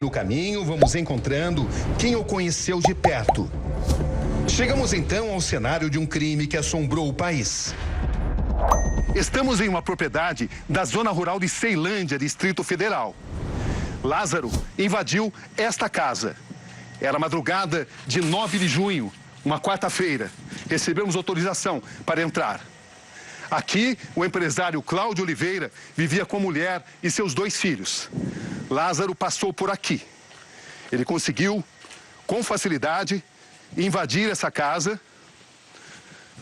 No caminho, vamos encontrando quem o conheceu de perto. Chegamos então ao cenário de um crime que assombrou o país. Estamos em uma propriedade da zona rural de Ceilândia, Distrito Federal. Lázaro invadiu esta casa. Era madrugada de 9 de junho, uma quarta-feira. Recebemos autorização para entrar. Aqui, o empresário Cláudio Oliveira vivia com a mulher e seus 2 filhos. Lázaro passou por aqui. Ele conseguiu, com facilidade, invadir essa casa,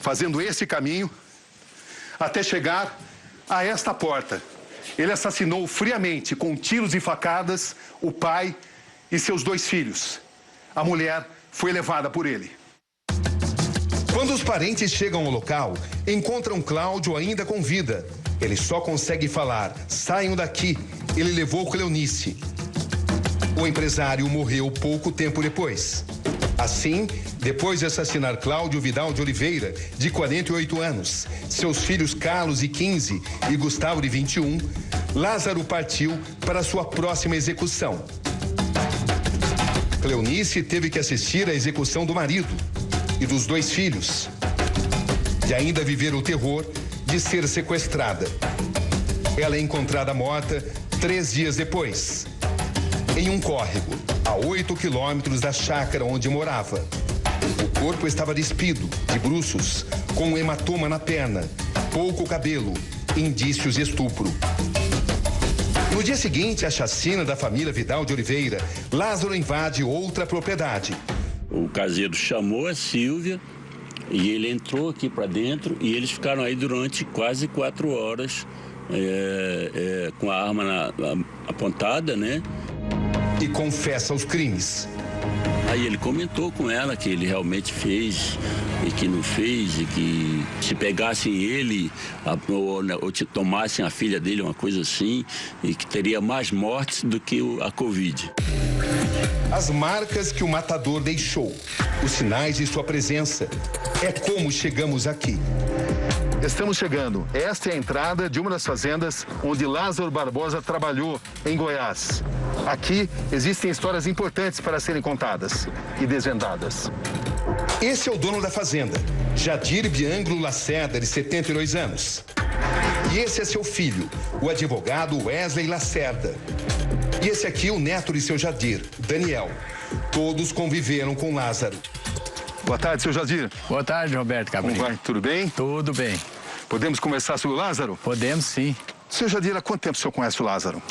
fazendo esse caminho, até chegar a esta porta. Ele assassinou friamente, com tiros e facadas, o pai e seus 2 filhos. A mulher foi levada por ele. Quando os parentes chegam ao local, encontram Cláudio ainda com vida. Ele só consegue falar: saiam daqui. Ele levou Cleonice. O empresário morreu pouco tempo depois. Assim, depois de assassinar Cláudio Vidal de Oliveira, de 48 anos, seus filhos Carlos, de 15, e Gustavo, de 21, Lázaro partiu para sua próxima execução. Cleonice teve que assistir à execução do marido e dos 2 filhos, e ainda viver o terror de ser sequestrada. Ela é encontrada morta 3 dias depois, em um córrego, a 8 quilômetros da chácara onde morava. O corpo estava despido, de bruços, com um hematoma na perna, pouco cabelo, indícios de estupro. No dia seguinte à chacina da família Vidal de Oliveira, Lázaro invade outra propriedade. O caseiro chamou a Silvia e ele entrou aqui para dentro e eles ficaram aí durante quase 4 horas com a arma apontada, né? E confessa os crimes. Aí ele comentou com ela que ele realmente fez e que não fez, e que se pegassem ele ou tomassem a filha dele, uma coisa assim, e que teria mais mortes do que a Covid. As marcas que o matador deixou, os sinais de sua presença, é como chegamos aqui. Estamos chegando. Esta é a entrada de uma das fazendas onde Lázaro Barbosa trabalhou, em Goiás. Aqui existem histórias importantes para serem contadas e desvendadas. Esse é o dono da fazenda, Jadir Bianglo Lacerda, de 72 anos. E esse é seu filho, o advogado Wesley Lacerda. E esse aqui, o neto de seu Jadir, Daniel. Todos conviveram com Lázaro. Boa tarde, seu Jadir. Boa tarde, Roberto Cabrini. Como vai? Tudo bem? Tudo bem. Podemos conversar sobre o Lázaro? Podemos, sim. Seu Jadir, há quanto tempo o senhor conhece o Lázaro?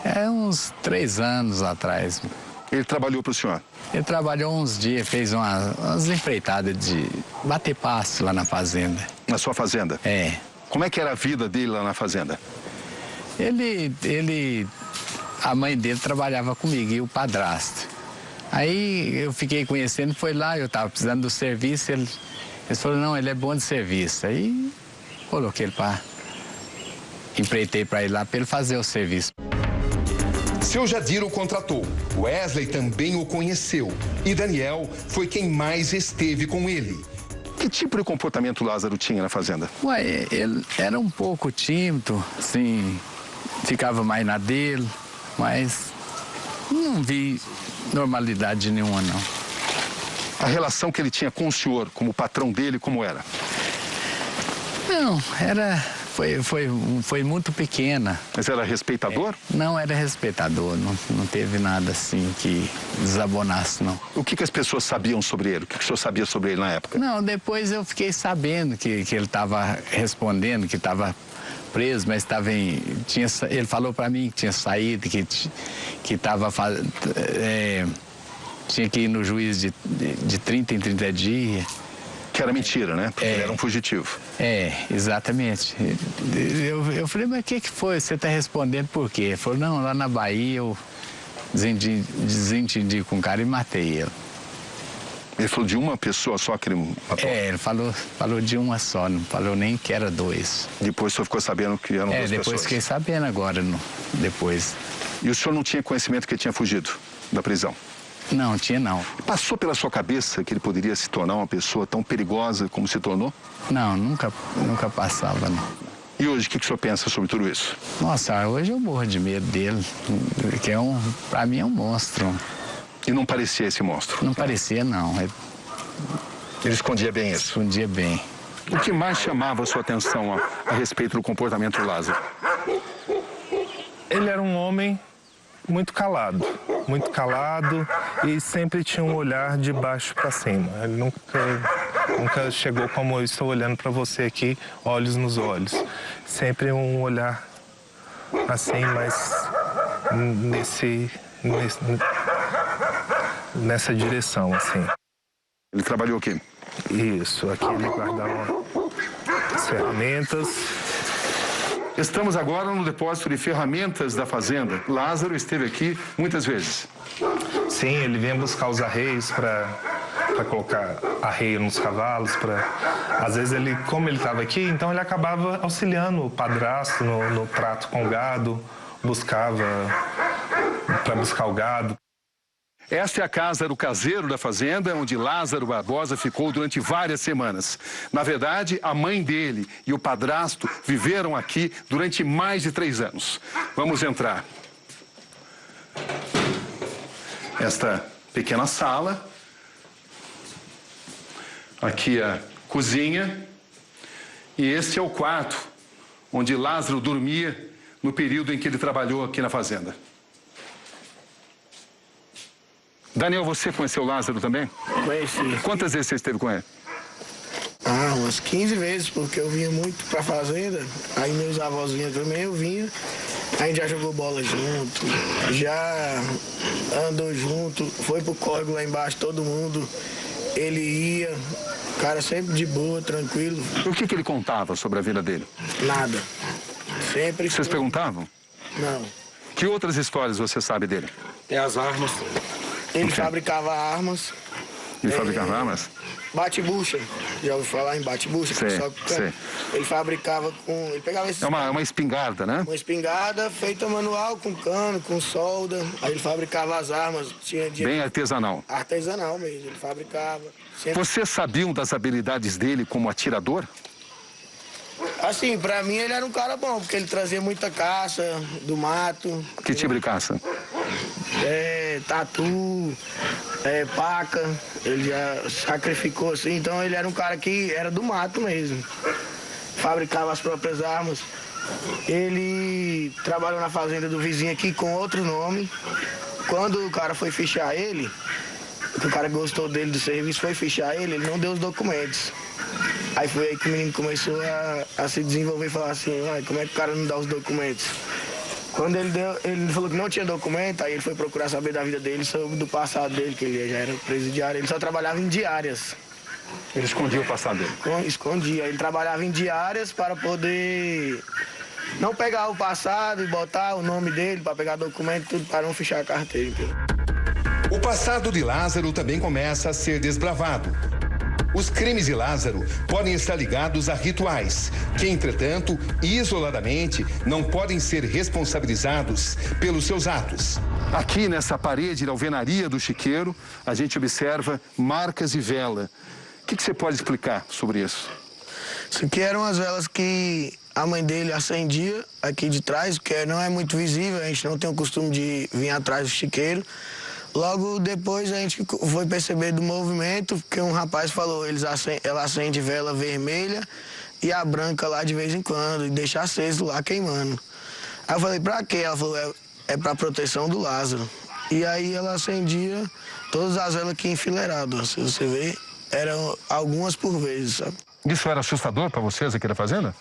É uns 3 anos atrás. Ele trabalhou para o senhor? Ele trabalhou uns dias, fez umas empreitadas de bater pasto lá na fazenda. Na sua fazenda? É. Como é que era a vida dele lá na fazenda? A mãe dele trabalhava comigo e o padrasto. Aí eu fiquei conhecendo, foi lá, eu estava precisando do serviço, ele falou, não, ele é bom de serviço. Aí coloquei ele empreitei para ir lá para ele fazer o serviço. Seu Jadir o contratou, Wesley também o conheceu e Daniel foi quem mais esteve com ele. Que tipo de comportamento o Lázaro tinha na fazenda? Ué, ele era um pouco tímido, assim, ficava mais na dele, mas não vi normalidade nenhuma, não. A relação que ele tinha com o senhor, como patrão dele, como era? Não, foi muito pequena. Mas era respeitador? Não, era respeitador, não teve nada assim que desabonasse, não. O que as pessoas sabiam sobre ele? O que o senhor sabia sobre ele na época? Não, depois eu fiquei sabendo que ele estava respondendo, que estava preso, mas estava ele falou para mim que tinha saído, que estava tinha que ir no juiz de 30 em 30 dias. Que era mentira, né? Porque ele era um fugitivo. É, exatamente. Eu falei, mas o que foi? Você está respondendo por quê? Ele falou, não, lá na Bahia eu desentendi com o cara e matei ele. Ele falou de uma pessoa só que ele matou? É, ele falou de uma só, não falou nem que era 2. Depois o senhor ficou sabendo que eram 2 pessoas? Depois fiquei sabendo agora, depois. E o senhor não tinha conhecimento que ele tinha fugido da prisão? Não, tinha não. Passou pela sua cabeça que ele poderia se tornar uma pessoa tão perigosa como se tornou? Não, nunca passava, não. E hoje, o que o senhor pensa sobre tudo isso? Nossa, hoje eu morro de medo dele, que pra mim é um monstro. E não parecia esse monstro? Não parecia, não. Ele escondia bem isso? Escondia bem. O que mais chamava a sua atenção a respeito do comportamento do Lázaro? Ele era um homem muito calado e sempre tinha um olhar de baixo para cima. Ele nunca chegou como eu estou olhando para você aqui, olhos nos olhos. Sempre um olhar assim, mas nessa direção, assim. Ele trabalhou o quê? Isso, aqui ele guardava as ferramentas. Estamos agora no depósito de ferramentas da fazenda. Lázaro esteve aqui muitas vezes. Sim, ele vinha buscar os arreios para colocar arreio nos cavalos. Às vezes, como ele estava aqui, então ele acabava auxiliando o padrasto no trato com o gado, para buscar o gado. Esta é a casa do caseiro da fazenda, onde Lázaro Barbosa ficou durante várias semanas. Na verdade, a mãe dele e o padrasto viveram aqui durante mais de 3 anos. Vamos entrar. Esta pequena sala. Aqui a cozinha. E este é o quarto onde Lázaro dormia no período em que ele trabalhou aqui na fazenda. Daniel, você conheceu o Lázaro também? Conheci. Quantas vezes você esteve com ele? Umas 15 vezes, porque eu vinha muito pra fazenda, aí meus avós vinham também, eu vinha, a gente já jogou bola junto, já andou junto, foi pro córrego lá embaixo, todo mundo, ele ia, cara sempre de boa, tranquilo. O que ele contava sobre a vida dele? Nada. Sempre. Vocês perguntavam? Não. Que outras histórias você sabe dele? Tem as armas. Ele fabricava armas. Ele fabricava armas? Bate-bucha. Já ouviu falar em bate-bucha? Sei. Ele fabricava com... Ele pegava esse... É uma espingarda, né? Uma espingarda feita manual, com cano, com solda. Aí ele fabricava as armas. Bem artesanal. Artesanal mesmo, ele fabricava. Sempre... Vocês sabiam das habilidades dele como atirador? Assim, pra mim ele era um cara bom, porque ele trazia muita caça do mato. Que tipo de caça? Tatu, paca, ele já sacrificou assim, então ele era um cara que era do mato mesmo. Fabricava as próprias armas. Ele trabalhou na fazenda do vizinho aqui com outro nome. Quando o cara foi fichar ele, que o cara gostou dele do serviço, foi fichar ele não deu os documentos. Aí foi aí que o menino começou a se desenvolver e falar assim, como é que o cara não dá os documentos? Quando ele falou que não tinha documento, aí ele foi procurar saber da vida dele, sobre do passado dele, que ele já era presidiário, ele só trabalhava em diárias. Ele escondia o passado dele? Escondia, ele trabalhava em diárias para poder não pegar o passado e botar o nome dele, para pegar documento, tudo para não fichar a carteira. O passado de Lázaro também começa a ser desbravado. Os crimes de Lázaro podem estar ligados a rituais, que, entretanto, isoladamente, não podem ser responsabilizados pelos seus atos. Aqui nessa parede da alvenaria do chiqueiro, a gente observa marcas de vela. O que você pode explicar sobre isso? Isso aqui eram as velas que a mãe dele acendia aqui de trás, que não é muito visível, a gente não tem o costume de vir atrás do chiqueiro. Logo depois a gente foi perceber do movimento, porque um rapaz falou, ela acende vela vermelha e a branca lá de vez em quando, e deixa aceso lá queimando. Aí eu falei, pra quê? Ela falou, é pra proteção do Lázaro. E aí ela acendia todas as velas aqui enfileiradas, se você vê, eram algumas por vez, sabe? Isso era assustador pra vocês aqui na fazenda?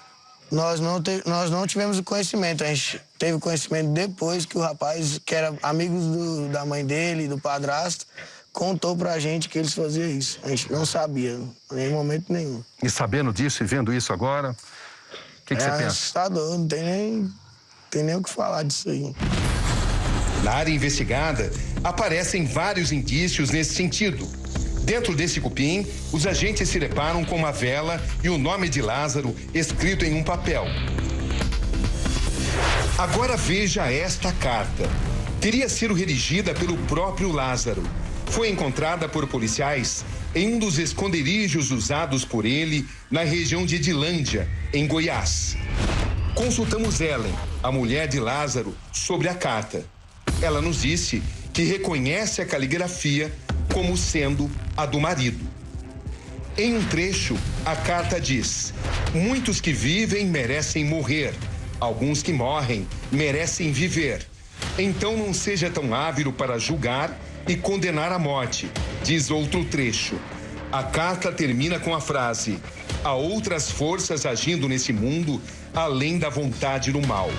Nós não tivemos o conhecimento, a gente teve o conhecimento depois que o rapaz, que era amigo da mãe dele, do padrasto, contou pra gente que eles faziam isso. A gente não sabia, em momento nenhum. E sabendo disso e vendo isso agora, o que você pensa? É assustador, não tem nem o que falar disso aí. Na área investigada, aparecem vários indícios nesse sentido. Dentro desse cupim, os agentes se deparam com uma vela e o nome de Lázaro escrito em um papel. Agora veja esta carta. Teria sido redigida pelo próprio Lázaro. Foi encontrada por policiais em um dos esconderijos usados por ele na região de Edilândia, em Goiás. Consultamos Ellen, a mulher de Lázaro, sobre a carta. Ela nos disse que reconhece a caligrafia como sendo a do marido. Em um trecho, a carta diz: muitos que vivem merecem morrer, alguns que morrem merecem viver. Então não seja tão ávaro para julgar e condenar à morte, diz outro trecho. A carta termina com a frase: há outras forças agindo nesse mundo além da vontade do mal.